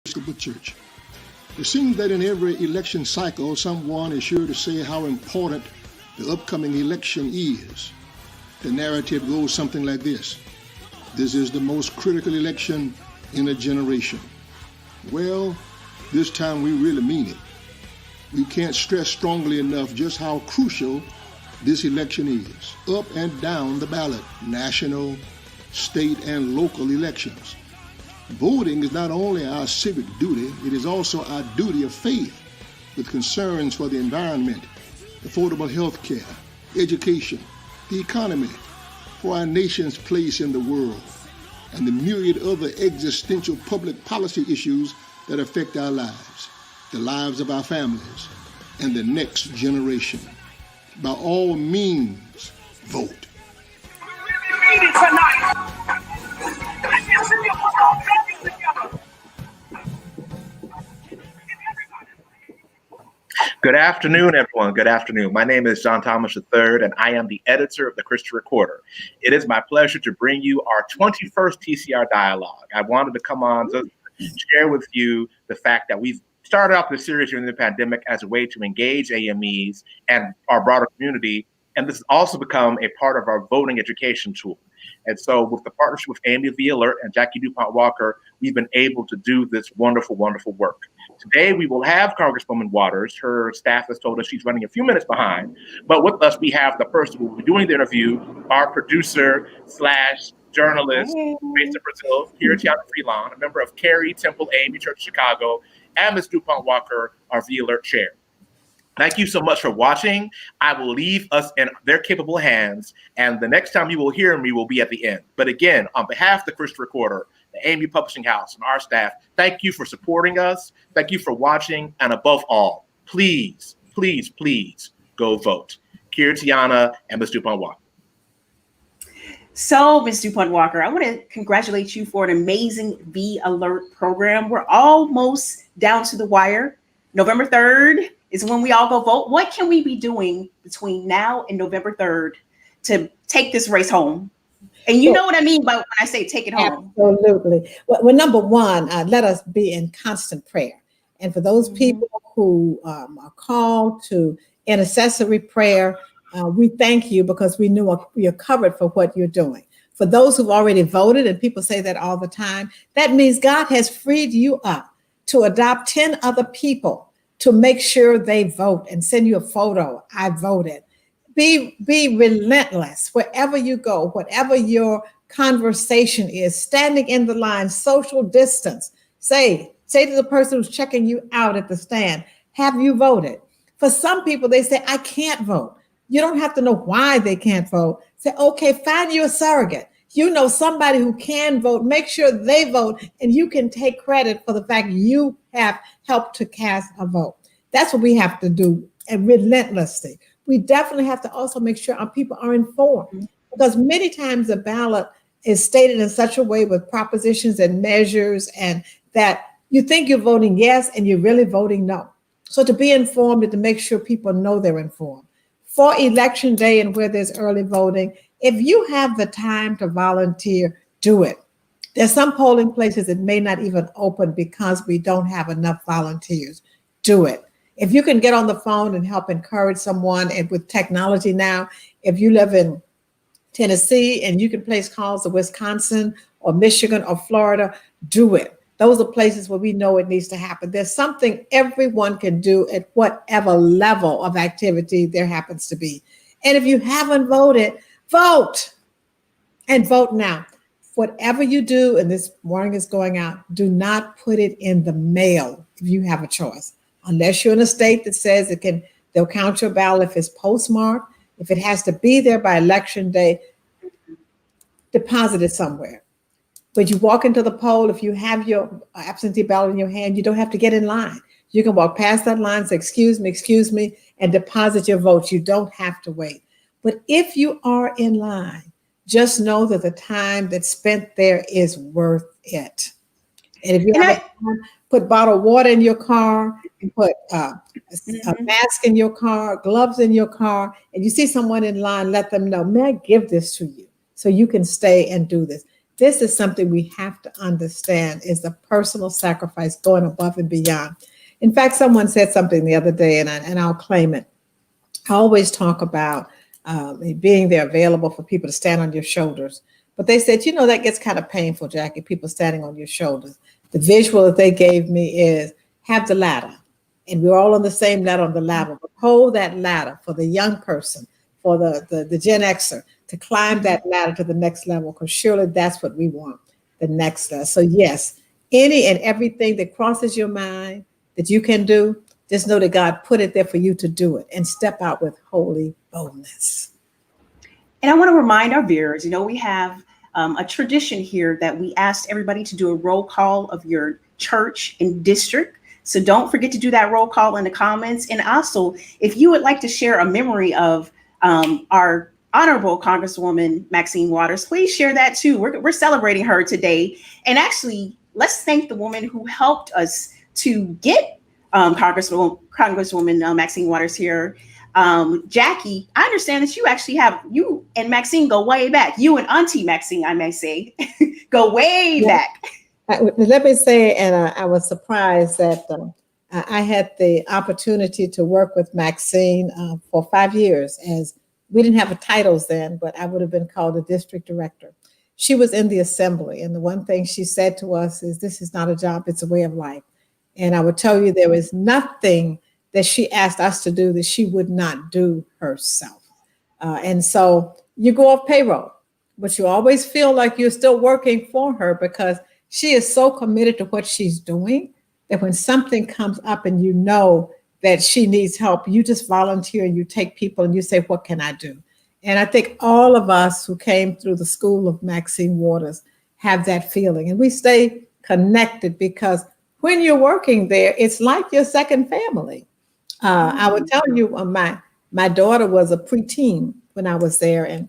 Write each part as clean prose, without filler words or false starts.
Episcopal Church. It seems that in every election cycle, someone is sure to say how important the upcoming election is. The narrative goes something like this: this is the most critical election in a generation. Well, this time we really mean it. We can't stress strongly enough just how crucial this election is. Up and down the ballot, national, state, and local elections. Voting is not only our civic duty, it is also our duty of faith, with concerns for the environment, affordable health care, education, the economy, for our nation's place in the world, and the myriad other existential public policy issues that affect our lives, the lives of our families, and the next generation. By all means, vote. Good afternoon, everyone. Good afternoon. My name is John Thomas III, and I am the editor of the Christian Recorder. It is my pleasure to bring you our 21st TCR Dialogue. I wanted to come on to share with you the fact that we've started off this series during the pandemic as a way to engage AMEs and our broader community, and this has also become a part of our voting education tool. And so with the partnership with Amy Alert and Jackie DuPont Walker, we've been able to do this wonderful, wonderful work. Today, we will have Congresswoman Waters. Her staff has told us she's running a few minutes behind. But with us, we have the person who will be doing the interview, our producer / journalist based in Brazil, Tiana Freelon, a member of Carrie Temple AME Church of Chicago, and Ms. DuPont Walker, our Alert chair. Thank you so much for watching. I will leave us in their capable hands, and the next time you will hear me will be at the end. But again, on behalf of the Christian Recorder, the AME Publishing House, and our staff, thank you for supporting us. Thank you for watching. And above all, please, please, please go vote. Tiana and Ms. DuPont Walker. So, Ms. DuPont Walker, I want to congratulate you for an amazing Alert program. We're almost down to the wire. November 3rd is when we all go vote. What can we be doing between now and November 3rd to take this race home? And you know what I mean by when I say take it home. Absolutely. Well, number one, let us be in constant prayer. And for those people who are called to intercessory prayer, we thank you because we know you're covered for what you're doing. For those who've already voted, and people say that all the time, that means God has freed you up to adopt 10 other people to make sure they vote and send you a photo. I voted. Be relentless wherever you go, whatever your conversation is, standing in the line, social distance. Say to the person who's checking you out at the stand, have you voted? For some people, they say, I can't vote. You don't have to know why they can't vote. Say, okay, find you a surrogate. You know somebody who can vote, make sure they vote, and you can take credit for the fact you have helped to cast a vote. That's what we have to do, and relentlessly. We definitely have to also make sure our people are informed, because many times the ballot is stated in such a way with propositions and measures, and that you think you're voting yes, and you're really voting no. So to be informed and to make sure people know they're informed. For election day and where there's early voting, if you have the time to volunteer, do it. There's some polling places that may not even open because we don't have enough volunteers. Do it. If you can get on the phone and help encourage someone, and with technology now, if you live in Tennessee and you can place calls to Wisconsin or Michigan or Florida, do it. Those are places where we know it needs to happen. There's something everyone can do at whatever level of activity there happens to be. And if you haven't voted, vote, and vote now. Whatever you do, and this warning is going out, do not put it in the mail if you have a choice. Unless you're in a state that says they'll count your ballot if it's postmarked. If it has to be there by election day, deposit it somewhere. But you walk into the poll, if you have your absentee ballot in your hand, you don't have to get in line. You can walk past that line, say, excuse me, and deposit your vote. You don't have to wait. But if you are in line, just know that the time that's spent there is worth it. And if you have put bottled water in your car, and put a mask in your car, gloves in your car, and you see someone in line, let them know, may I give this to you so you can stay and do this. this is something we have to understand is the personal sacrifice going above and beyond. In fact, someone said something the other day, and I'll claim it. I always talk about being there available for people to stand on your shoulders. But they said, that gets kind of painful, Jackie, people standing on your shoulders. The visual that they gave me is have the ladder. And we're all on the same ladder on the ladder. But hold that ladder for the young person, for the Gen Xer, to climb that ladder to the next level, because surely that's what we want, the next level. So yes, any and everything that crosses your mind that you can do, just know that God put it there for you to do it and step out with holy boldness. And I want to remind our viewers, we have a tradition here that we asked everybody to do a roll call of your church and district. So don't forget to do that roll call in the comments. And also, if you would like to share a memory of our honorable Congresswoman Maxine Waters, please share that too. We're celebrating her today. And actually, let's thank the woman who helped us to get Congresswoman Maxine Waters here. Jackie, I understand that you and Maxine go way back. You and Auntie Maxine, I may say, go way back. Let me say, and I was surprised that I had the opportunity to work with Maxine for 5 years, as we didn't have titles then, but I would have been called a district director. She was in the assembly, and the one thing she said to us is, this is not a job, it's a way of life. And I would tell you, there is nothing that she asked us to do that she would not do herself. And so you go off payroll, but you always feel like you're still working for her, because she is so committed to what she's doing that when something comes up and you know that she needs help, you just volunteer and you take people and you say, what can I do? And I think all of us who came through the school of Maxine Waters have that feeling. And we stay connected because when you're working there, it's like your second family. I would tell you, my daughter was a preteen when I was there. And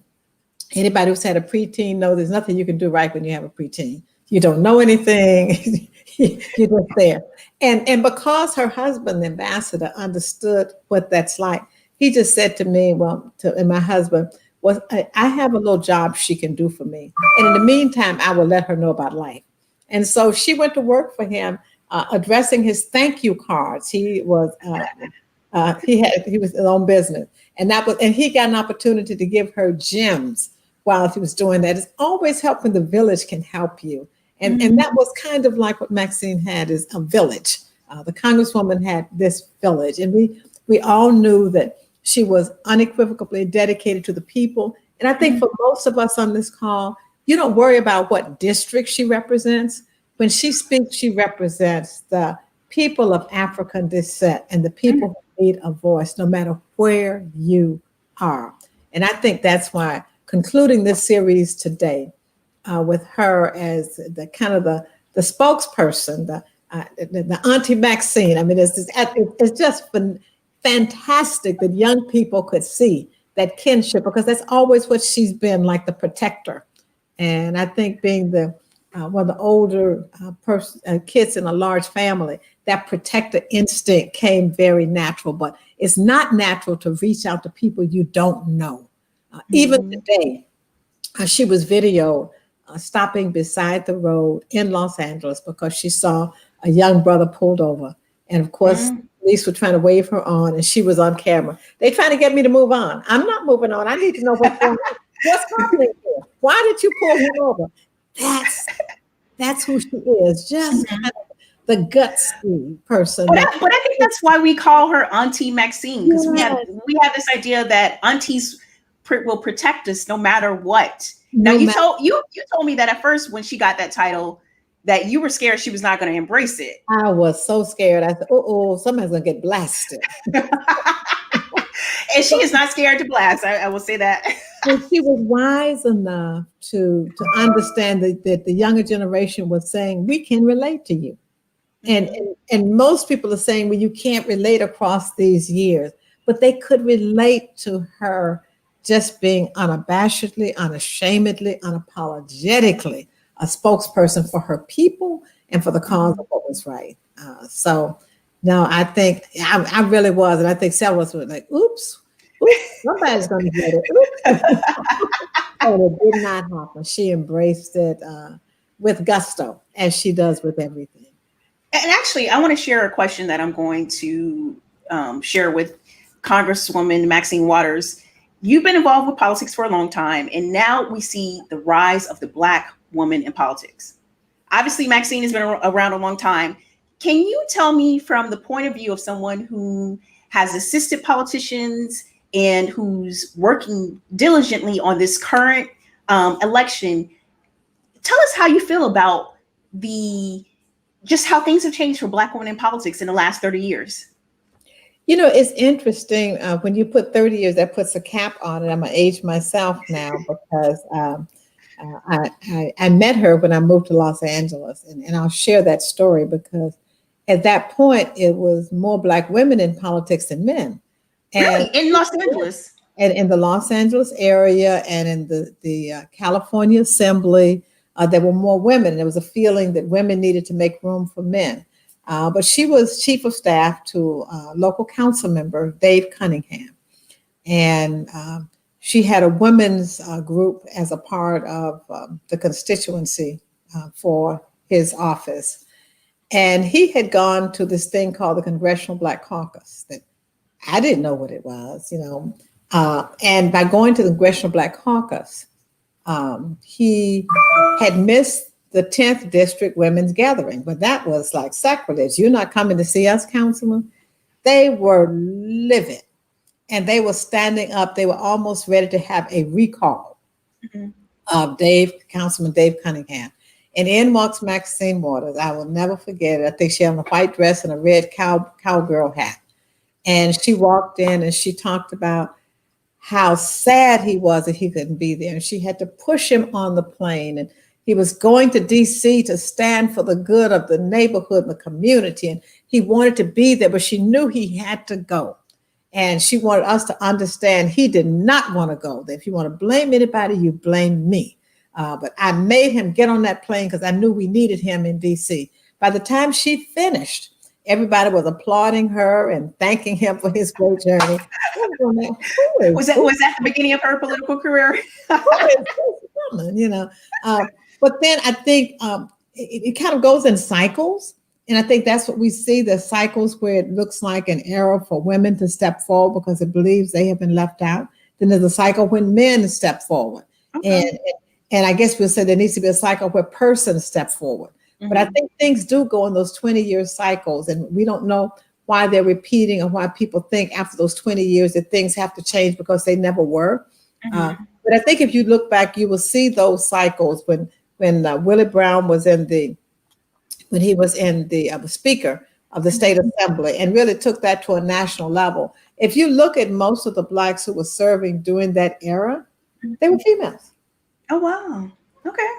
anybody who's had a preteen knows there's nothing you can do right when you have a preteen. You don't know anything. You're just there. And because her husband, the ambassador, understood what that's like, he just said to me, and my husband, I have a little job she can do for me. And in the meantime, I will let her know about life. And so she went to work for him, addressing his thank you cards. He was his own business. And he got an opportunity to give her gems while he was doing that. It's always help when the village can help you. And that was kind of like what Maxine had, is a village. The Congresswoman had this village, and we all knew that she was unequivocally dedicated to the people. And I think for most of us on this call, you don't worry about what district she represents. When she speaks, she represents the people of African descent and the people who need a voice, no matter where you are. And I think that's why concluding this series today with her as the kind of the spokesperson, the Auntie Maxine. I mean, it's just been fantastic that young people could see that kinship, because that's always what she's been, like the protector. And I think being one of the older kids in a large family, that protector instinct came very natural. But it's not natural to reach out to people you don't know. Even today, she was videoed stopping beside the road in Los Angeles because she saw a young brother pulled over. And of course, police were trying to wave her on, and she was on camera. They're trying to get me to move on. I'm not moving on. I need to know what's going on. What's happening here? Why did you pull him over? That's who she is. Just kind of the gutsy person. But I think that's why we call her Auntie Maxine, because we have this idea that aunties will protect us no matter what. Now, you told me that at first when she got that title that you were scared she was not going to embrace it. I was so scared. I said, somebody's going to get blasted. And she is not scared to blast. I will say that. And she was wise enough to understand that the younger generation was saying, we can relate to you. And most people are saying, well, you can't relate across these years, but they could relate to her just being unabashedly, unashamedly, unapologetically a spokesperson for her people and for the cause of what was right. So no, I think I really was. And I think several of us were like, oops, somebody's going to get it. And it did not happen. She embraced it with gusto, as she does with everything. And actually, I want to share a question that I'm going to share with Congresswoman Maxine Waters. You've been involved with politics for a long time, and now we see the rise of the Black woman in politics. Obviously, Maxine has been around a long time. Can you tell me, from the point of view of someone who has assisted politicians and who's working diligently on this current election, tell us how you feel about just how things have changed for Black women in politics in the last 30 years? You know, it's interesting when you put 30 years, that puts a cap on it. I'm going to age myself now because I met her when I moved to Los Angeles. And I'll share that story because at that point, it was more Black women in politics than men. And really? In Los Angeles? And in the Los Angeles area and in the California Assembly, there were more women. And there was a feeling that women needed to make room for men. But she was chief of staff to local council member Dave Cunningham. And she had a women's group as a part of the constituency for his office. And he had gone to this thing called the Congressional Black Caucus that I didn't know what it was, you know. And by going to the Congressional Black Caucus, he had missed the 10th District Women's Gathering, but that was like sacrilege. You're not coming to see us, Councilman? They were livid, and they were standing up. They were almost ready to have a recall of Councilman Dave Cunningham. And in walks Maxine Waters. I will never forget it. I think she had on a white dress and a red cowgirl hat. And she walked in and she talked about how sad he was that he couldn't be there. And she had to push him on the plane. And he was going to DC to stand for the good of the neighborhood and the community. And he wanted to be there, but she knew he had to go. And she wanted us to understand he did not want to go there. If you want to blame anybody, you blame me. But I made him get on that plane because I knew we needed him in DC. By the time she finished, everybody was applauding her and thanking him for his great journey. Was that the beginning of her political career? You know, but then I think it kind of goes in cycles. And I think that's what we see, the cycles where it looks like an era for women to step forward because it believes they have been left out. Then there's a cycle when men step forward. Okay. And I guess we'll say there needs to be a cycle where persons step forward. Mm-hmm. But I think things do go in those 20-year cycles, and we don't know why they're repeating or why people think after those 20 years that things have to change because they never were. Mm-hmm. But I think if you look back, you will see those cycles when Willie Brown was when he was in the Speaker of the State Assembly and really took that to a national level. If you look at most of the Blacks who were serving during that era, they were females. Oh, wow. Okay.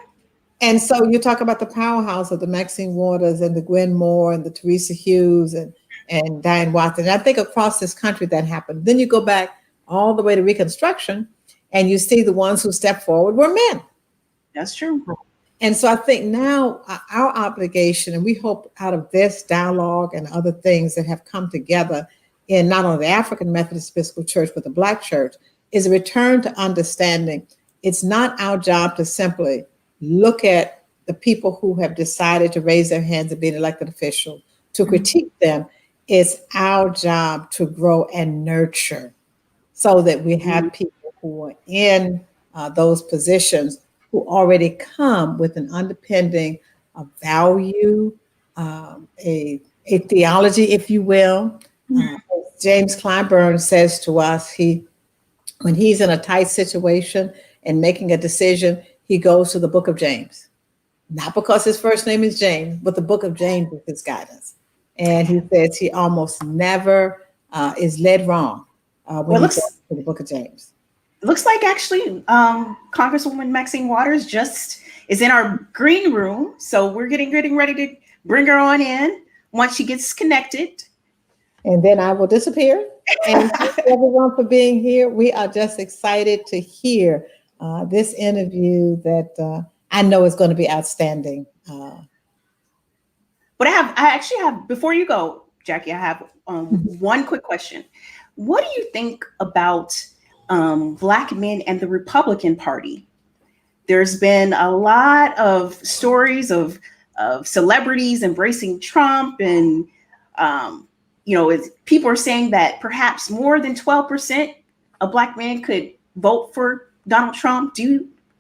And so you talk about the powerhouse of the Maxine Waters and the Gwen Moore and the Teresa Hughes and Diane Watson. And I think across this country that happened. Then you go back all the way to Reconstruction and you see the ones who stepped forward were men. That's true. And so I think now our obligation, and we hope out of this dialogue and other things that have come together in not only the African Methodist Episcopal Church, but the Black church, is a return to understanding. It's not our job to simply look at the people who have decided to raise their hands and be an elected official, to critique them. It's our job to grow and nurture so that we have people who are in those positions who already come with an underpinning of value, a theology, if you will. James Clyburn says to us, when he's in a tight situation and making a decision, he goes to the book of James. Not because his first name is James, but the book of James is his guidance. And he says he almost never is led wrong when he goes to the book of James. Looks like actually Congresswoman Maxine Waters just is in our green room. So we're getting ready to bring her on in once she gets connected. And then I will disappear. And thank everyone for being here. We are just excited to hear this interview that I know is going to be outstanding. But I actually have, before you go, Jackie, I have one quick question. What do you think about Black men and the Republican Party There's been a lot of stories of celebrities embracing Trump, and people are saying that perhaps more than 12% of Black men could vote for Donald Trump. Do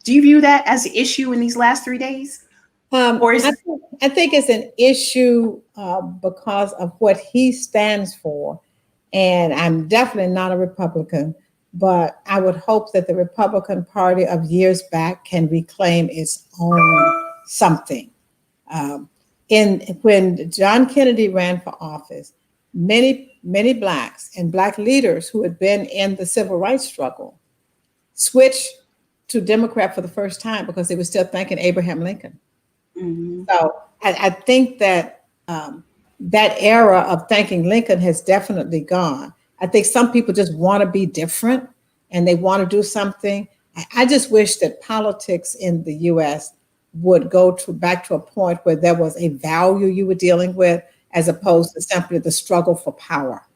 you view that as an issue in these last 3 days? I think it's an issue because of what he stands for. And I'm definitely not a Republican, but I would hope that the Republican Party of years back can reclaim its own something. When John Kennedy ran for office, many Blacks and Black leaders who had been in the civil rights struggle switched to Democrat for the first time because they were still thanking Abraham Lincoln. Mm-hmm. So I think that that era of thanking Lincoln has definitely gone. I think some people just want to be different and they want to do something. I just wish that politics in the U.S. would go back to a point where there was a value you were dealing with as opposed to simply the struggle for power.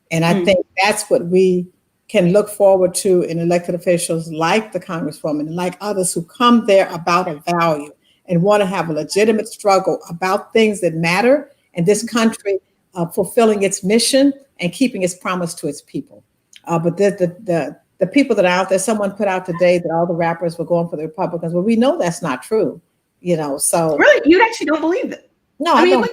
And I think that's what we can look forward to in elected officials like the Congresswoman and like others who come there about a value and want to have a legitimate struggle about things that matter and this country fulfilling its mission and keeping its promise to its people. But the people that are out there, someone put out today that all the rappers were going for the Republicans. Well, we know that's not true, so. Really? You actually don't believe it? No, I don't.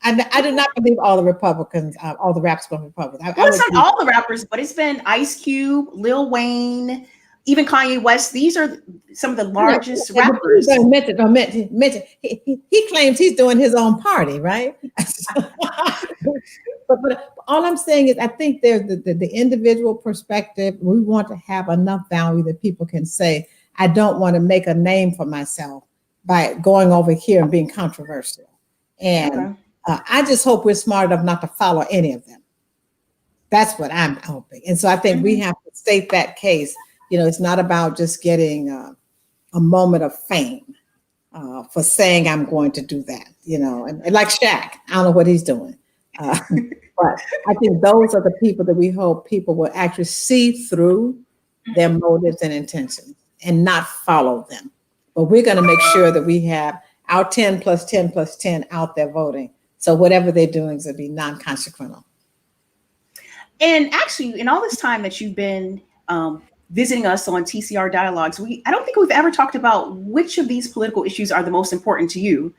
I do not believe all the Republicans, all the rappers going for Republicans. It's not all the rappers, but it's been Ice Cube, Lil Wayne, even Kanye West. These are some of the largest rappers. Don't mention. He claims he's doing his own party, right? but all I'm saying is I think there's the individual perspective. We want to have enough value that people can say, I don't want to make a name for myself by going over here and being controversial. And I just hope we're smart enough not to follow any of them. That's what I'm hoping. And so I think we have to state that case. It's not about just getting a moment of fame for saying I'm going to do that, and like Shaq, I don't know what he's doing. But I think those are the people that we hope people will actually see through their motives and intentions and not follow them. But we're going to make sure that we have our 10 plus 10 plus 10 out there voting. So whatever they're doing is going to be non-consequential. And actually, in all this time that you've been visiting us on TCR Dialogues, I don't think we've ever talked about which of these political issues are the most important to you.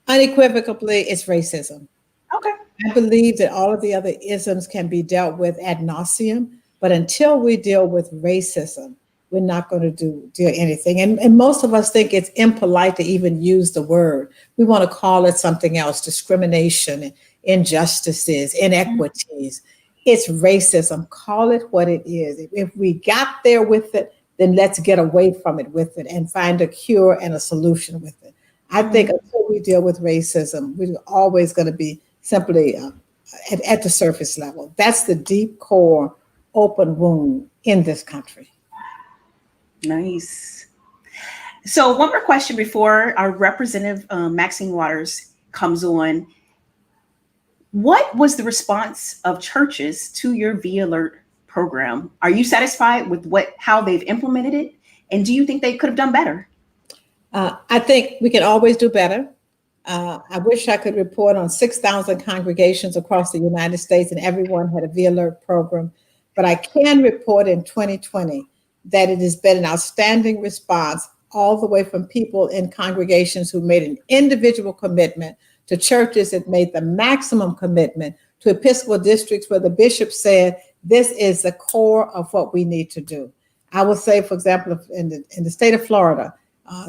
Unequivocally, it's racism. Okay. I believe that all of the other isms can be dealt with ad nauseum, but until we deal with racism, we're not going to do anything. And most of us think it's impolite to even use the word. We want to call it something else: discrimination, injustices, inequities. It's racism. Call it what it is. If we got there with it, then let's get away from it with it and find a cure and a solution with it. I think until we deal with racism, we're always going to be simply at the surface level. That's the deep core open wound in this country. Nice. So one more question before our Representative Maxine Waters comes on. What was the response of churches to your V-Alert program? Are you satisfied with how they've implemented it? And do you think they could have done better? I think we can always do better. I wish I could report on 6,000 congregations across the United States and everyone had a V-Alert program. But I can report in 2020 that it has been an outstanding response all the way from people in congregations who made an individual commitment to churches that made the maximum commitment to Episcopal districts where the bishop said, this is the core of what we need to do. I will say, for example, in the state of Florida,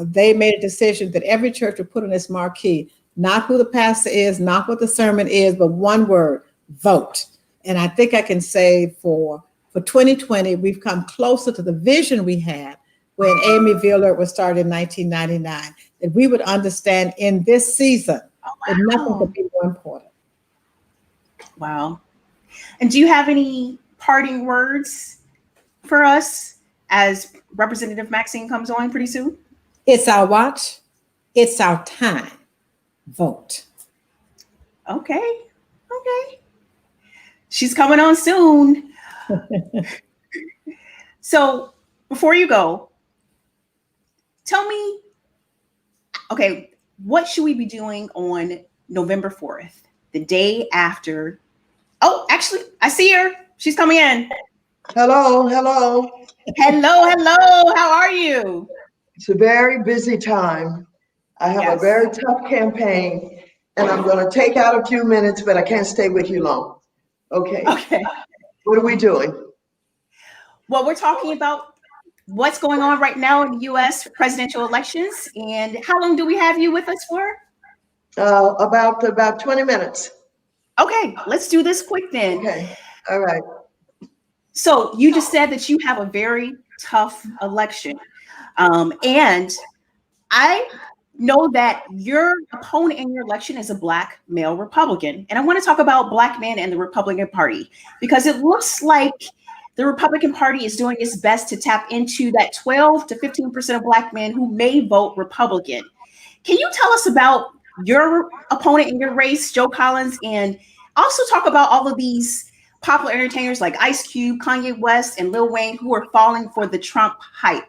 they made a decision that every church would put on its marquee, not who the pastor is, not what the sermon is, but one word: vote. And I think I can say for 2020, we've come closer to the vision we had when AME V-Alert was started in 1999, that we would understand in this season that nothing could be more important. Wow. And do you have any parting words for us as Representative Maxine comes on pretty soon? It's our watch. It's our time. Vote. Okay. She's coming on soon. So before you go, tell me, okay, what should we be doing on November 4th, the day after? Oh, actually, I see her. She's coming in. Hello, hello. Hello, hello. How are you? It's a very busy time. I have a Yes. very tough campaign, and I'm going to take out a few minutes, but I can't stay with you long. Okay. Okay. What are we doing? Well, we're talking about what's going on right now in the U.S. presidential elections, and how long do we have you with us for? About 20 minutes. Okay, let's do this quick then. Okay. All right. So you just said that you have a very tough election. And I know that your opponent in your election is a Black male Republican. And I want to talk about Black men and the Republican Party, because it looks like the Republican Party is doing its best to tap into that 12 to 15% of Black men who may vote Republican. Can you tell us about your opponent in your race, Joe Collins, and also talk about all of these popular entertainers like Ice Cube, Kanye West, and Lil Wayne who are falling for the Trump hype?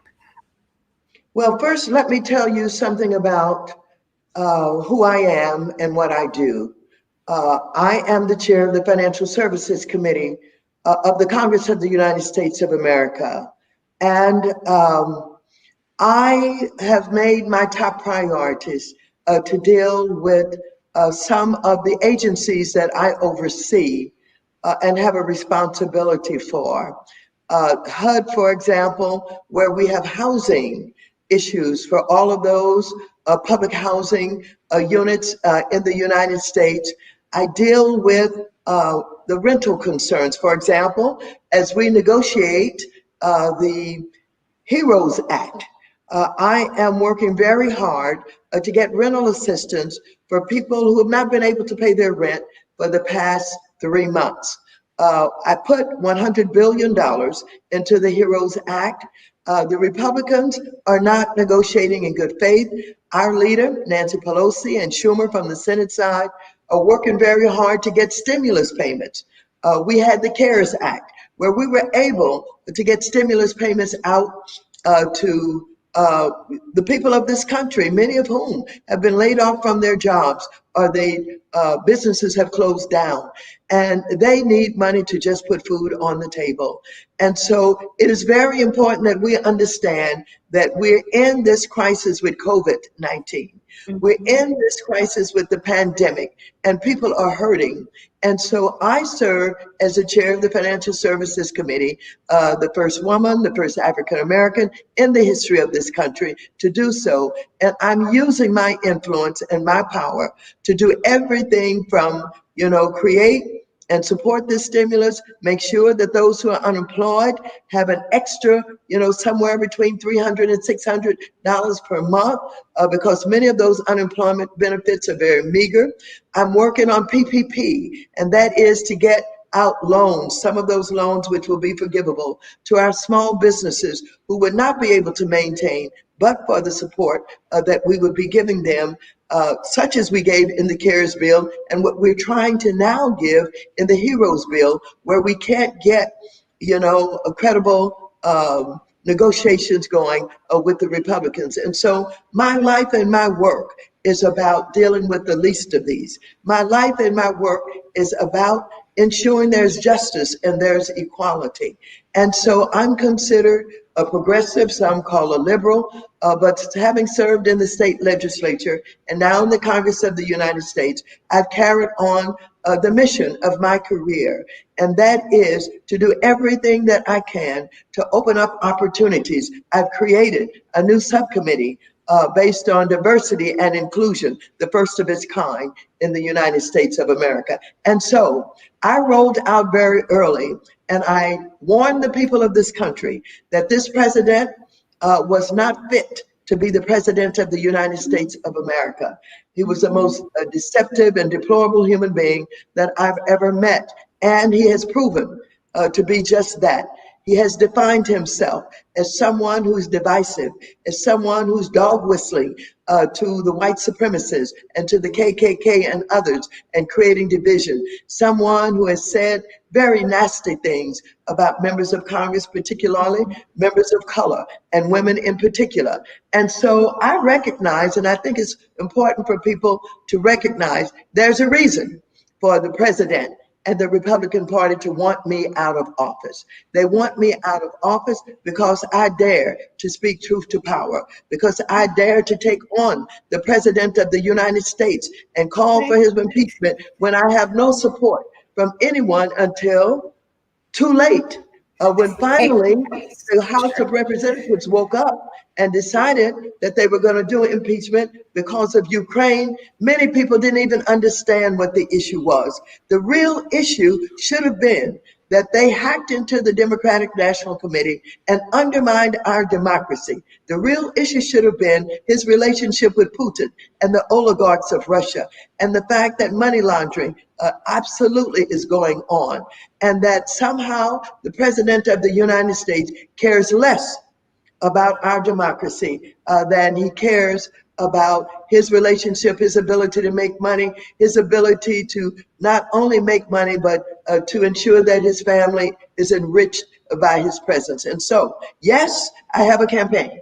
Well, first, let me tell you something about who I am and what I do. I am the chair of the Financial Services Committee of the Congress of the United States of America. And I have made my top priorities to deal with some of the agencies that I oversee and have a responsibility for. HUD, for example, where we have housing issues for all of those public housing units in the United States. I deal with the rental concerns, for example, as we negotiate the HEROES Act. I am working very hard to get rental assistance for people who have not been able to pay their rent for the past 3 months. I put $100 billion into the HEROES Act. The Republicans are not negotiating in good faith. Our leader, Nancy Pelosi, and Schumer from the Senate side are working very hard to get stimulus payments. We had the CARES Act, where we were able to get stimulus payments out to the people of this country, many of whom have been laid off from their jobs, or businesses have closed down, and they need money to just put food on the table. And so it is very important that we understand that we're in this crisis with COVID-19. We're in this crisis with the pandemic, and people are hurting. And so I serve as the chair of the Financial Services Committee, the first woman, the first African American in the history of this country to do so. And I'm using my influence and my power to do everything from, create and support this stimulus, make sure that those who are unemployed have an extra, somewhere between $300 and $600 per month, because many of those unemployment benefits are very meager. I'm working on PPP, and that is to get out loans, some of those loans which will be forgivable to our small businesses who would not be able to maintain, but for the support that we would be giving them, such as we gave in the CARES bill and what we're trying to now give in the HEROES bill, where we can't get, a credible negotiations going with the Republicans. And so my life and my work is about dealing with the least of these. My life and my work is about ensuring there's justice and there's equality. And so I'm considered a progressive, some call a liberal, but having served in the state legislature and now in the Congress of the United States, I've carried on the mission of my career, and that is to do everything that I can to open up opportunities. I've created a new subcommittee based on diversity and inclusion, the first of its kind in the United States of America. And so I rolled out very early, and I warned the people of this country that this president was not fit to be the president of the United States of America. He was the most deceptive and deplorable human being that I've ever met, and he has proven to be just that. He has defined himself as someone who's divisive, as someone who's dog whistling to the white supremacists and to the KKK and others and creating division. Someone who has said very nasty things about members of Congress, particularly members of color and women in particular. And so I recognize, and I think it's important for people to recognize, there's a reason for the president and the Republican Party to want me out of office. They want me out of office because I dare to speak truth to power, because I dare to take on the President of the United States and call for his impeachment when I have no support from anyone until too late. When finally the House of Representatives woke up and decided that they were going to do impeachment because of Ukraine, many people didn't even understand what the issue was. The real issue should have been that they hacked into the Democratic National Committee and undermined our democracy. The real issue should have been his relationship with Putin and the oligarchs of Russia, and the fact that money laundering absolutely is going on, and that somehow the President of the United States cares less about our democracy than he cares about his relationship, his ability to make money, his ability to not only make money, but to ensure that his family is enriched by his presence. And so, yes, I have a campaign.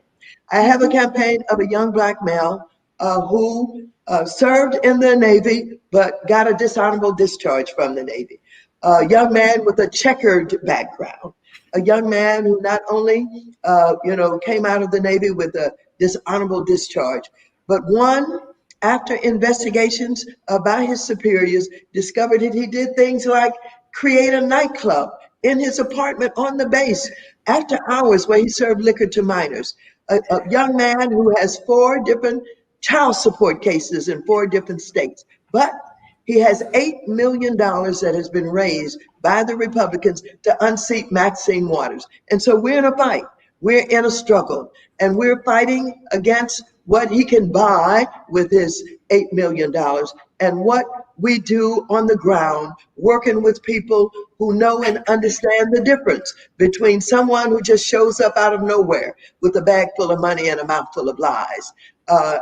I have a campaign of a young Black male who served in the Navy, but got a dishonorable discharge from the Navy. A young man with a checkered background. A young man who not only, came out of the Navy with a dishonorable discharge, but one, after investigations by his superiors, discovered that he did things like create a nightclub in his apartment on the base after hours where he served liquor to minors. A young man who has 4 different child support cases in 4 different states. But he has $8 million that has been raised by the Republicans to unseat Maxine Waters. And so we're in a fight. We're in a struggle. And we're fighting against what he can buy with his $8 million and what we do on the ground, working with people who know and understand the difference between someone who just shows up out of nowhere with a bag full of money and a mouth full of lies,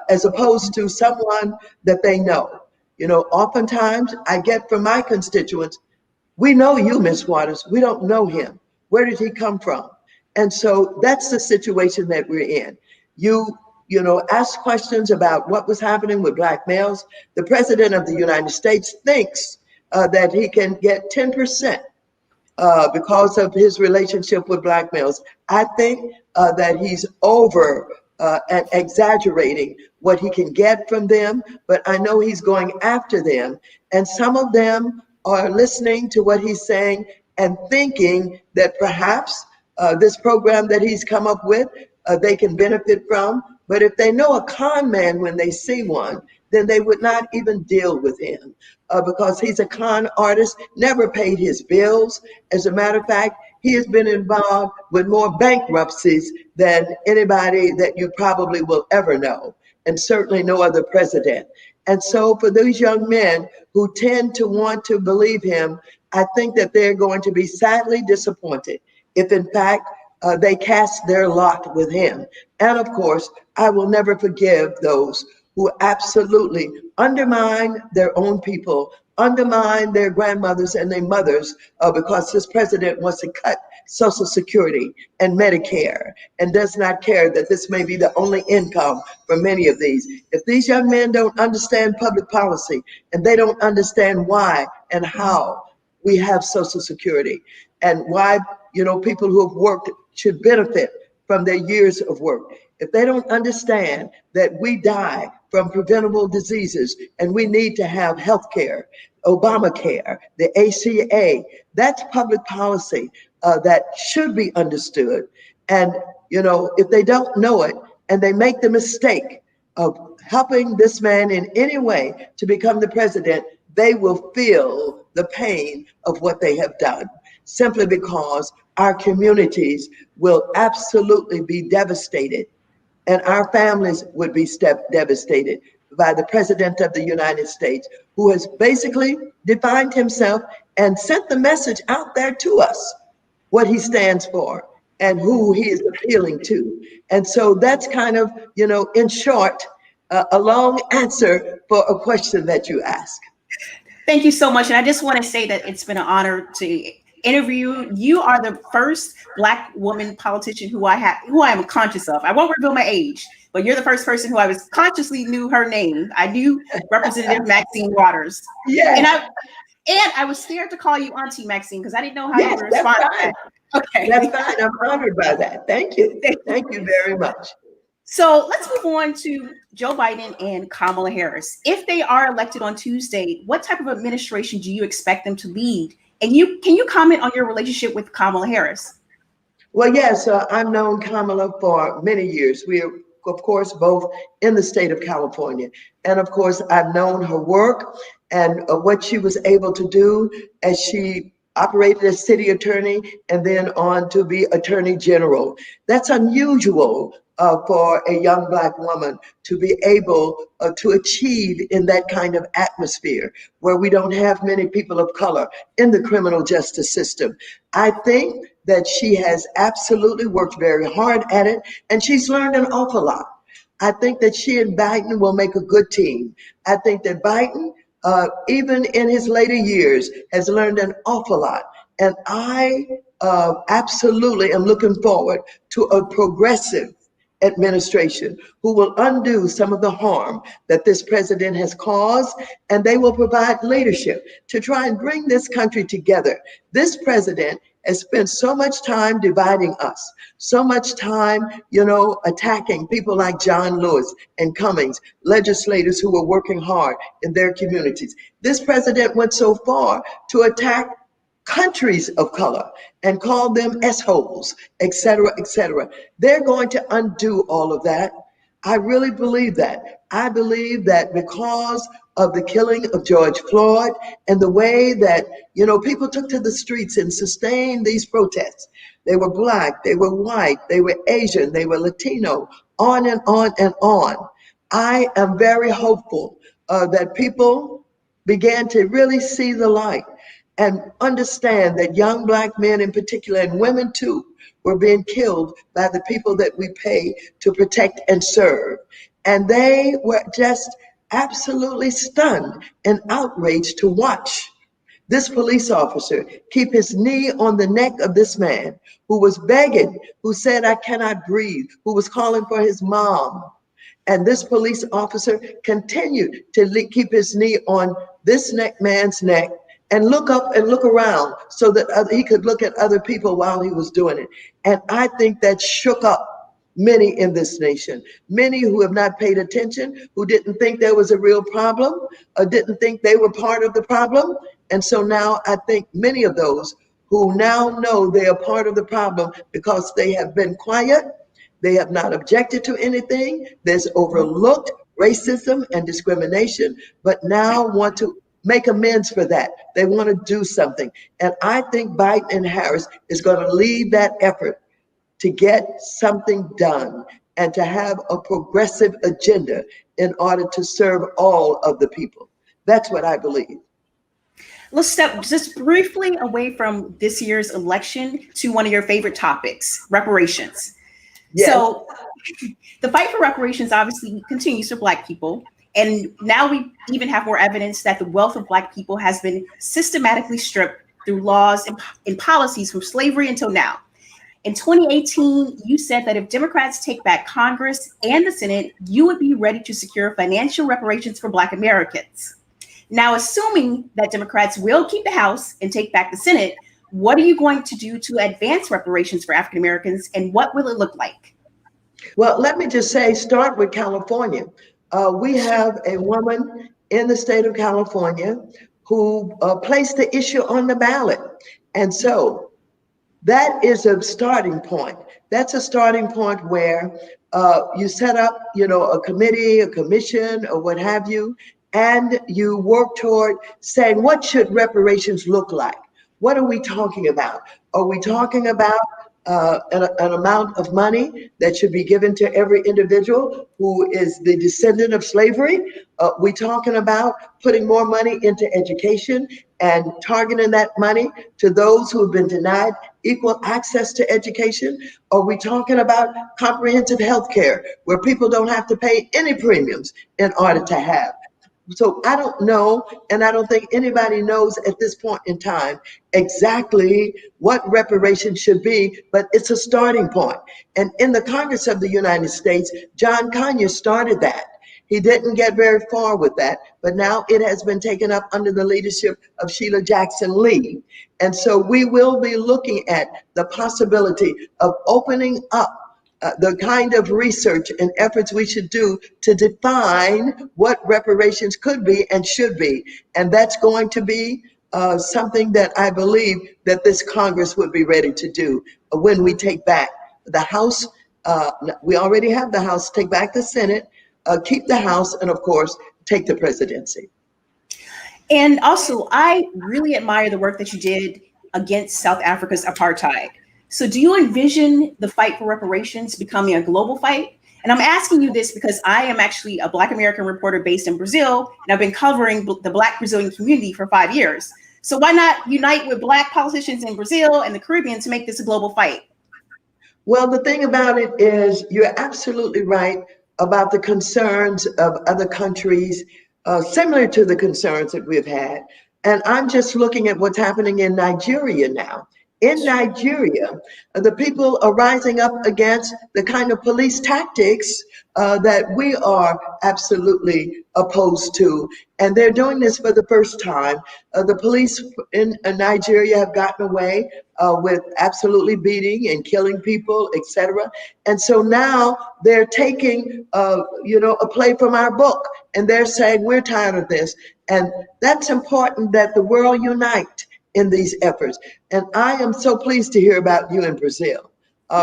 as opposed to someone that they know. You know, oftentimes I get from my constituents, we know you, Miss Waters. We don't know him. Where did he come from? And so that's the situation that we're in. You ask questions about what was happening with Black males. The President of the United States thinks that he can get 10% because of his relationship with Black males. I think that he's over and exaggerating what he can get from them, but I know he's going after them. And some of them are listening to what he's saying and thinking that perhaps this program that he's come up with, they can benefit from. But if they know a con man when they see one, then they would not even deal with him because he's a con artist, never paid his bills. As a matter of fact, he has been involved with more bankruptcies than anybody that you probably will ever know, and certainly no other president. And so for those young men who tend to want to believe him, I think that they're going to be sadly disappointed if in fact they cast their lot with him. And of course, I will never forgive those who absolutely undermine their own people, undermine their grandmothers and their mothers because this president wants to cut Social Security and Medicare and does not care that this may be the only income for many of these. If these young men don't understand public policy and they don't understand why and how we have Social Security and why people who have worked should benefit from their years of work. If they don't understand that we die from preventable diseases and we need to have health care, Obamacare, the ACA, that's public policy that should be understood. And, if they don't know it and they make the mistake of helping this man in any way to become the president, they will feel the pain of what they have done, simply because our communities will absolutely be devastated and our families would be devastated by the President of the United States, who has basically defined himself and sent the message out there to us. what he stands for and who he is appealing to. And so that's kind of, in short, a long answer for a question that you ask. Thank you so much. And I just want to say that it's been an honor to interview. You are the first Black woman politician who I am conscious of. I won't reveal my age, but you're the first person who I was consciously knew her name. I knew Representative Maxine Waters. Yes. And I was scared to call you Auntie Maxine because I didn't know how Yes, you would respond to that. Okay. That's fine. I'm honored by that. Thank you. Thank you very much. So let's move on to Joe Biden and Kamala Harris. If they are elected on Tuesday, what type of administration do you expect them to lead? And can you comment on your relationship with Kamala Harris? Well, yes, I've known Kamala for many years. We are, of course, both in the state of California. And of course, I've known her work and what she was able to do as she operated as city attorney and then on to be attorney general. That's unusual for a young Black woman to be able to achieve in that kind of atmosphere where we don't have many people of color in the criminal justice system. I think that she has absolutely worked very hard at it, and she's learned an awful lot. I think that she and Biden will make a good team. I think that Biden, even in his later years, has learned an awful lot. And I absolutely am looking forward to a progressive administration who will undo some of the harm that this president has caused, and they will provide leadership to try and bring this country together. This president has spent so much time dividing us, so much time, attacking people like John Lewis and Cummings, legislators who were working hard in their communities. This president went so far to attack countries of color and call them S-holes, et cetera, et cetera. They're going to undo all of that. I really believe that. I believe that because of the killing of George Floyd and the way that, people took to the streets and sustained these protests. They were Black, they were white, they were Asian, they were Latino, on and on and on. I am very hopeful that people began to really see the light and understand that young Black men in particular, and women too, were being killed by the people that we pay to protect and serve. And they were just absolutely stunned and outraged to watch this police officer keep his knee on the neck of this man who was begging, who said, "I cannot breathe," who was calling for his mom. And this police officer continued to keep his knee on this man's neck and look up and look around so that he could look at other people while he was doing it. And I think that shook up many in this nation, many who have not paid attention, who didn't think there was a real problem, or didn't think they were part of the problem. And so now I think many of those who now know they are part of the problem because they have been quiet, they have not objected to anything, there's overlooked racism and discrimination, but now want to make amends for that. They want to do something. And I think Biden and Harris is going to lead that effort to get something done and to have a progressive agenda in order to serve all of the people. That's what I believe. Let's step just briefly away from this year's election to one of your favorite topics, reparations. Yes. So the fight for reparations obviously continues for Black people. And now we even have more evidence that the wealth of Black people has been systematically stripped through laws and policies from slavery until now. In 2018, you said that if Democrats take back Congress and the Senate, you would be ready to secure financial reparations for Black Americans. Now, assuming that Democrats will keep the House and take back the Senate, what are you going to do to advance reparations for African Americans, and what will it look like? Well, let me just say, start with California. We have a woman in the state of California who placed the issue on the ballot. And so that is a starting point. That's a starting point where you set up, a committee, a commission, or what have you, and you work toward saying, what should reparations look like? What are we talking about? Are we talking about an amount of money that should be given to every individual who is the descendant of slavery. We're talking about putting more money into education and targeting that money to those who have been denied equal access to education. Are we talking about comprehensive health care where people don't have to pay any premiums in order to have? So I don't know, and I don't think anybody knows at this point in time exactly what reparations should be, but it's a starting point. And in the Congress of the United States, John Conyers started that. He didn't get very far with that, but now it has been taken up under the leadership of Sheila Jackson Lee. And so we will be looking at the possibility of opening up the kind of research and efforts we should do to define what reparations could be and should be. And that's going to be something that I believe that this Congress would be ready to do when we take back the House. We already have the House, take back the Senate, keep the House, and of course, take the presidency. And also, I really admire the work that you did against South Africa's apartheid. So do you envision the fight for reparations becoming a global fight? And I'm asking you this because I am actually a Black American reporter based in Brazil, and I've been covering the Black Brazilian community for 5 years. So why not unite with Black politicians in Brazil and the Caribbean to make this a global fight? Well, the thing about it is you're absolutely right about the concerns of other countries, similar to the concerns that we've had. And I'm just looking at what's happening in Nigeria now. In Nigeria, the people are rising up against the kind of police tactics that we are absolutely opposed to. And they're doing this for the first time. The police in Nigeria have gotten away with absolutely beating and killing people, etc. And so now they're taking, a play from our book, and they're saying, we're tired of this. And that's important that the world unite in these efforts. And I am so pleased to hear about you in Brazil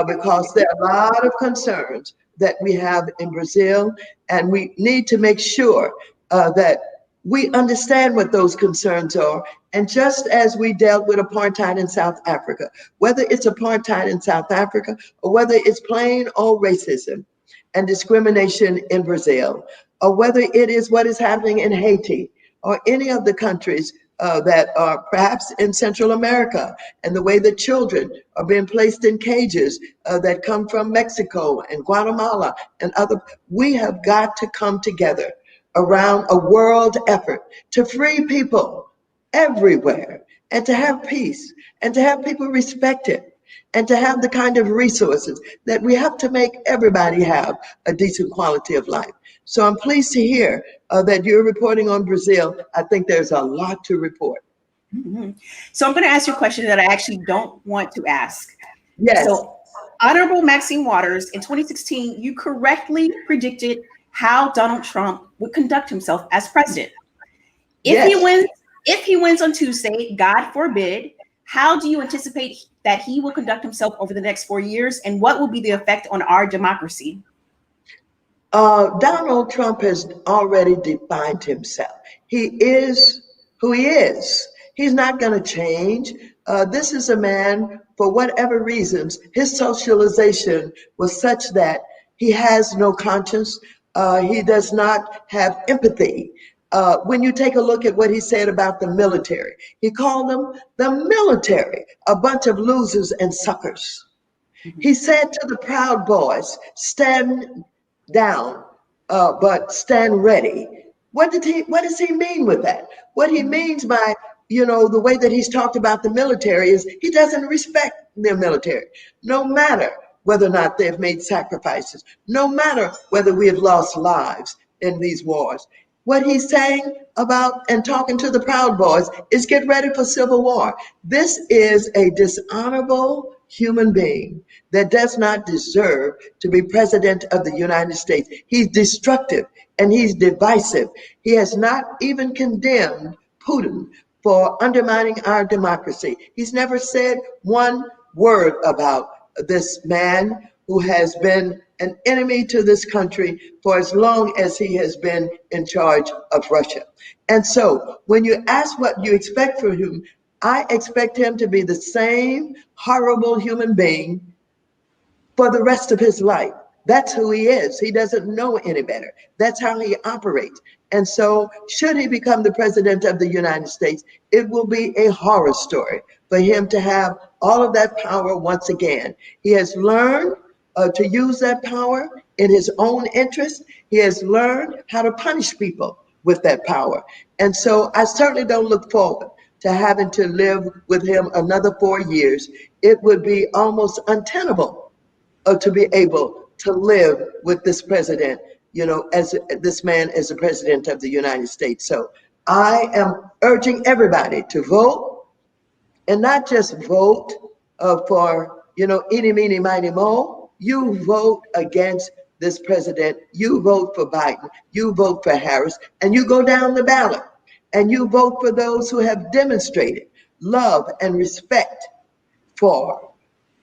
because there are a lot of concerns that we have in Brazil, and we need to make sure that we understand what those concerns are. And just as we dealt with apartheid in South Africa, whether it's apartheid in South Africa or whether it's plain old racism and discrimination in Brazil, or whether it is what is happening in Haiti or any of the countries that are perhaps in Central America, and the way that children are being placed in cages that come from Mexico and Guatemala and other, we have got to come together around a world effort to free people everywhere and to have peace and to have people respected and to have the kind of resources that we have to make everybody have a decent quality of life. So I'm pleased to hear that you're reporting on Brazil. I think there's a lot to report. Mm-hmm. So I'm going to ask you a question that I actually don't want to ask. Yes. So, Honorable Maxine Waters, in 2016, you correctly predicted how Donald Trump would conduct himself as president. If he wins on Tuesday, God forbid, how do you anticipate that he will conduct himself over the next 4 years, and what will be the effect on our democracy? Donald Trump has already defined himself. He is who he is. He's not going to change. This is a man, for whatever reasons, his socialization was such that he has no conscience. He does not have empathy. When you take a look at what he said about the military, he called them the military, a bunch of losers and suckers. He said to the Proud Boys, stand down, but stand ready. What does he mean with that? What he means by, the way that he's talked about the military is he doesn't respect their military, no matter whether or not they've made sacrifices, no matter whether we have lost lives in these wars. What he's saying about and talking to the Proud Boys is get ready for civil war. This is a dishonorable human being that does not deserve to be president of the United States. He's destructive and he's divisive. He has not even condemned Putin for undermining our democracy. He's never said one word about this man who has been an enemy to this country for as long as he has been in charge of Russia. And so when you ask what you expect from him, I expect him to be the same horrible human being for the rest of his life. That's who he is. He doesn't know any better. That's how he operates. And so, should he become the president of the United States, it will be a horror story for him to have all of that power once again. He has learned to use that power in his own interest. He has learned how to punish people with that power. And so, I certainly don't look forward to having to live with him another 4 years. It would be almost untenable to be able to live with this president, as this man as the president of the United States. So I am urging everybody to vote, and not just vote for, eeny, meeny, miny, mo. You vote against this president. You vote for Biden. You vote for Harris, and you go down the ballot and you vote for those who have demonstrated love and respect for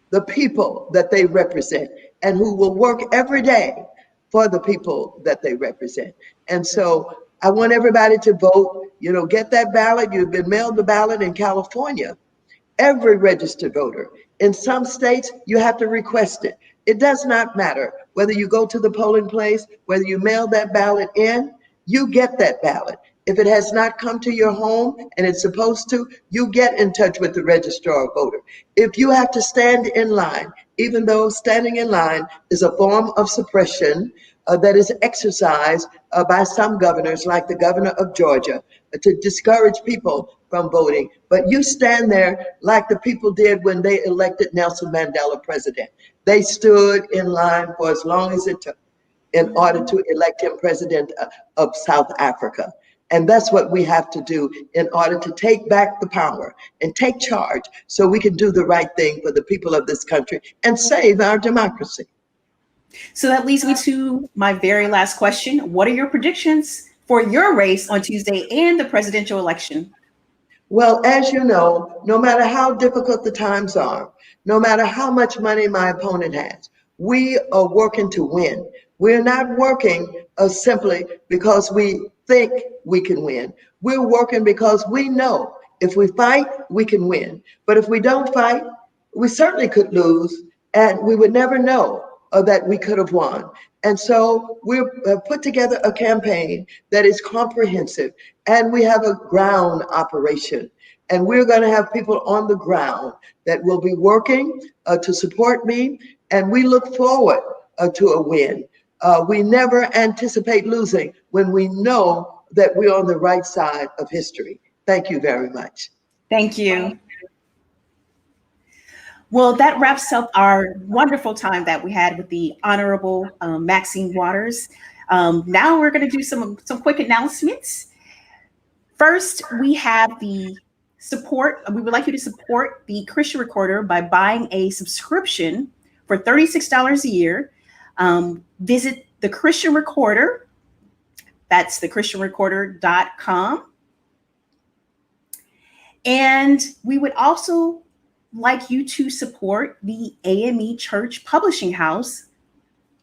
the people that they represent, and who will work every day for the people that they represent. And so I want everybody to vote, get that ballot. You've been mailed the ballot in California. Every registered voter. In some states, you have to request it. It does not matter whether you go to the polling place, whether you mail that ballot in, you get that ballot. If it has not come to your home and it's supposed to, you get in touch with the registrar of voter. If you have to stand in line, even though standing in line is a form of suppression that is exercised by some governors, like the governor of Georgia, to discourage people from voting, but you stand there like the people did when they elected Nelson Mandela president. They stood in line for as long as it took in order to elect him president of South Africa. And that's what we have to do in order to take back the power and take charge so we can do the right thing for the people of this country and save our democracy. So that leads me to my very last question. What are your predictions for your race on Tuesday and the presidential election? Well, as you know, no matter how difficult the times are, no matter how much money my opponent has, we are working to win. We're not working simply because we think we can win. We're working because we know if we fight, we can win. But if we don't fight, we certainly could lose, and we would never know that we could have won. And so we've put together a campaign that is comprehensive, and we have a ground operation. And we're going to have people on the ground that will be working to support me, and we look forward to a win. We never anticipate losing when we know that we're on the right side of history. Thank you very much. Thank you. Well, that wraps up our wonderful time that we had with the Honorable Maxine Waters. Now we're going to do some quick announcements. First, we have the support. We would like you to support the Christian Recorder by buying a subscription for $36 a year. Visit the Christian Recorder. That's thechristianrecorder.com. And we would also like you to support the AME Church Publishing House.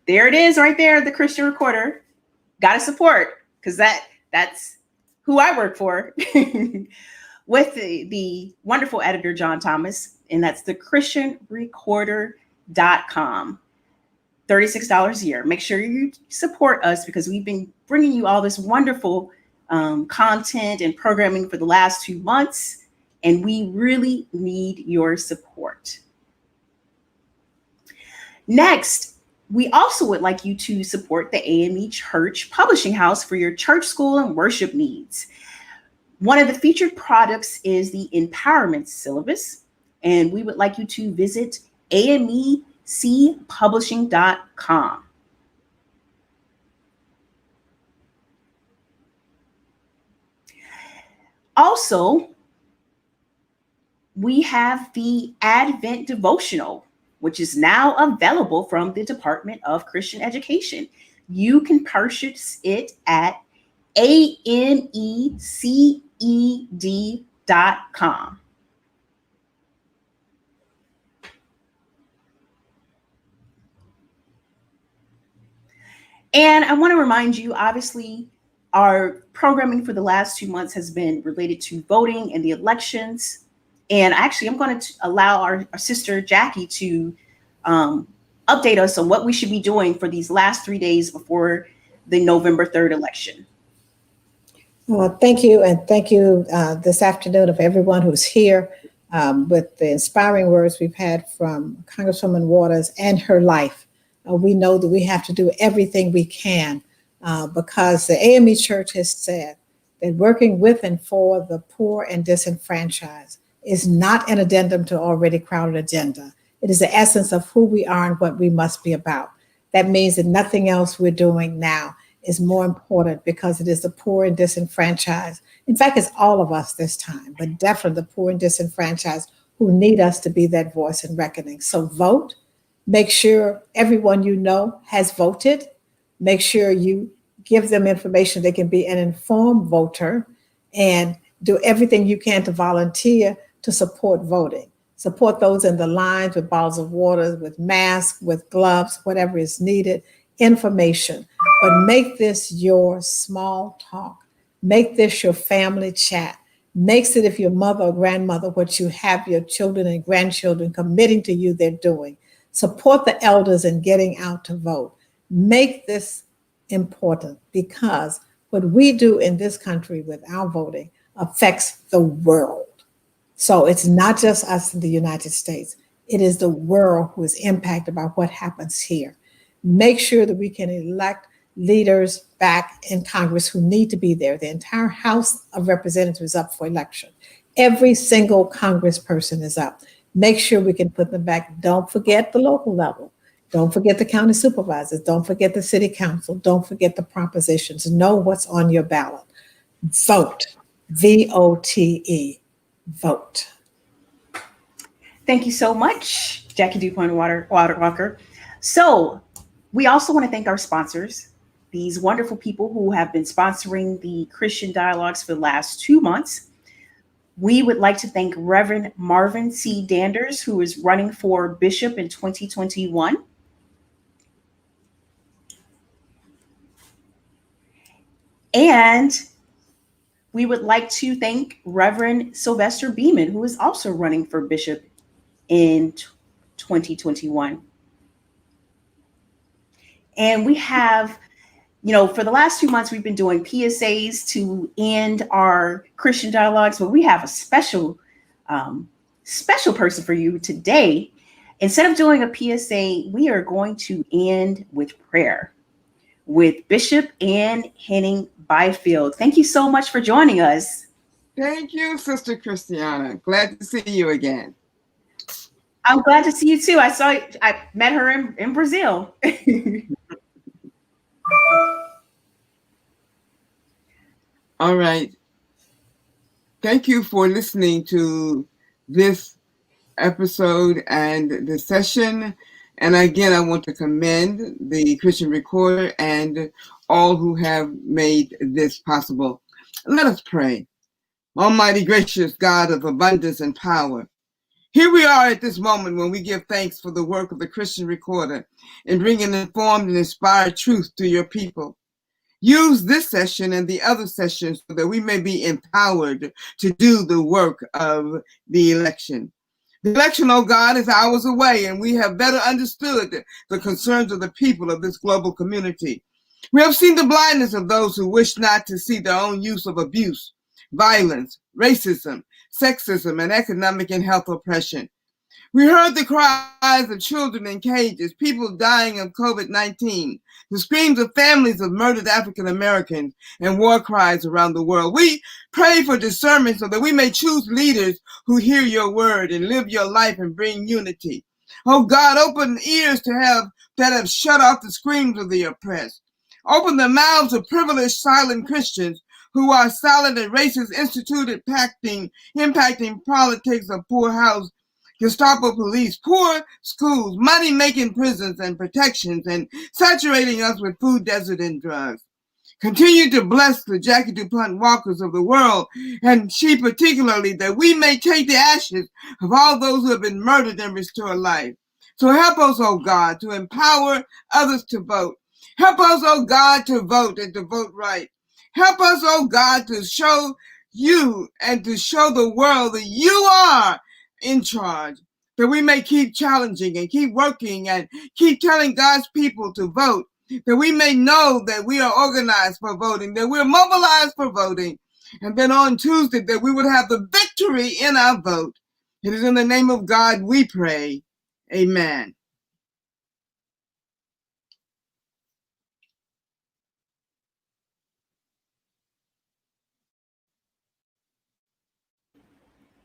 There it is right there, the Christian Recorder. Got to support, because that's who I work for. With the wonderful editor, John Thomas, and that's thechristianrecorder.com. $36 a year. Make sure you support us, because we've been bringing you all this wonderful content and programming for the last 2 months, and we really need your support. Next, we also would like you to support the AME Church Publishing House for your church, school, and worship needs. One of the featured products is the Empowerment Syllabus, and we would like you to visit amecpublishing.com. Also, we have the Advent Devotional, which is now available from the Department of Christian Education. You can purchase it at ameced.com. And I want to remind you, obviously, our programming for the last 2 months has been related to voting and the elections. And actually, I'm going to allow our sister Jackie to update us on what we should be doing for these last 3 days before the November 3rd election. Thank you, and thank you this afternoon of everyone who's here with the inspiring words we've had from Congresswoman Waters and her life. We know that we have to do everything we can because the AME Church has said that working with and for the poor and disenfranchised is not an addendum to already crowded agenda. It is the essence of who we are and what we must be about. That means that nothing else we're doing now is more important because it is the poor and disenfranchised. In fact, it's all of us this time, but definitely the poor and disenfranchised who need us to be that voice in reckoning. So vote. Make sure everyone you know has voted. Make sure you give them information they can be an informed voter, and do everything you can to volunteer to support voting. Support those in the lines with bottles of water, with masks, with gloves, whatever is needed, information. But make this your small talk. Make this your family chat. Makes it, if your mother or grandmother, what you have your children and grandchildren committing to you they're doing. Support the elders in getting out to vote. Make this important, because what we do in this country with our voting affects the world. So it's not just us in the United States. It is the world who is impacted by what happens here. Make sure that we can elect leaders back in Congress who need to be there. The entire House of Representatives is up for election. Every single congressperson is up. Make sure we can put them back. Don't forget the local level. Don't forget the county supervisors. Don't forget the city council. Don't forget the propositions. Know what's on your ballot. Vote. VOTE. Vote. Thank you so much, Jackie DuPont Walker. So we also want to thank our sponsors, these wonderful people who have been sponsoring the Christian Dialogues for the last 2 months. We would like to thank Reverend Marvin C. Danders, who is running for bishop in 2021. And we would like to thank Reverend Sylvester Beeman, who is also running for bishop in 2021. And we have, for the last 2 months, we've been doing PSAs to end our Christian Dialogues, but we have a special person for you today. Instead of doing a PSA, we are going to end with prayer with Bishop Ann Henning Byfield. Thank you so much for joining us. Thank you, Sister Christiana. Glad to see you again. I'm glad to see you too. I met her in Brazil. All right. Thank you for listening to this episode and the session. And again, I want to commend the Christian Recorder and all who have made this possible. Let us pray. Almighty gracious God of abundance and power, here we are at this moment when we give thanks for the work of the Christian Recorder in bringing informed and inspired truth to your people. Use this session and the other sessions so that we may be empowered to do the work of the election. The election, oh God, is hours away, and we have better understood the concerns of the people of this global community. We have seen the blindness of those who wish not to see their own use of abuse, violence, racism, sexism, and economic and health oppression. We heard the cries of children in cages, people dying of COVID-19, the screams of families of murdered African Americans, and war cries around the world. We pray for discernment so that we may choose leaders who hear your word and live your life and bring unity. Oh God, open ears that have shut off the screams of the oppressed. Open the mouths of privileged silent Christians who are silent and racist instituted impacting politics of poor house, Gestapo police, poor schools, money-making prisons and protections, and saturating us with food desert and drugs. Continue to bless the Jackie DuPont Walkers of the world, and she particularly, that we may take the ashes of all those who have been murdered and restore life. So help us, oh God, to empower others to vote. Help us, oh God, to vote and to vote right. Help us, oh God, to show you and to show the world that you are in charge. that we may keep challenging and keep working and keep telling God's people to vote, that we may know that we are organized for voting, that we're mobilized for voting, and then on Tuesday that we would have the victory in our vote. It is in the name of God we pray. Amen.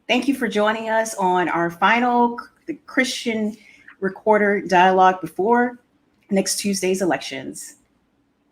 Thank you for joining us on our final the Christian Recorder dialogue before next Tuesday's elections.